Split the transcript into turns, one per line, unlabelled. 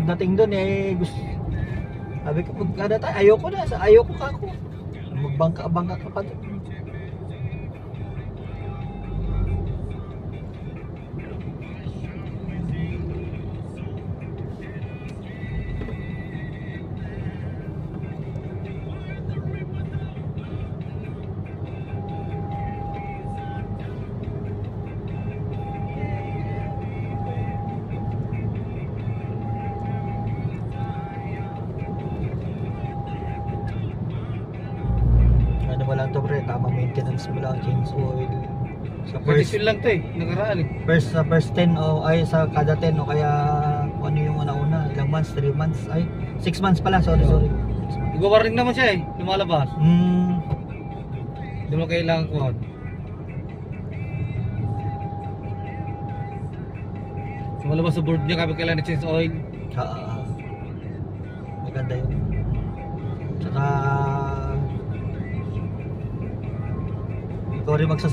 pagdating doon eh gusto, sabi ko pagkada tayo ayoko ka ako magbangka-bangka ka pa doon. Ano mo lang to pre, tamang maintenance mo lang, change oil sa
First lang to eh, nakaraan eh.
first 10 o ay sa kada 10 o kaya kung ano yung una ilang months, 3 months, ay 6 months pala, sorry 6 months.
Nag-warning naman siya eh, lumalabas. Hindi mo kailangan ko. Lumalabas sa board niya kapag kailangan na-change oil.
Maganda yun. Tsaka ikaw rin magsasama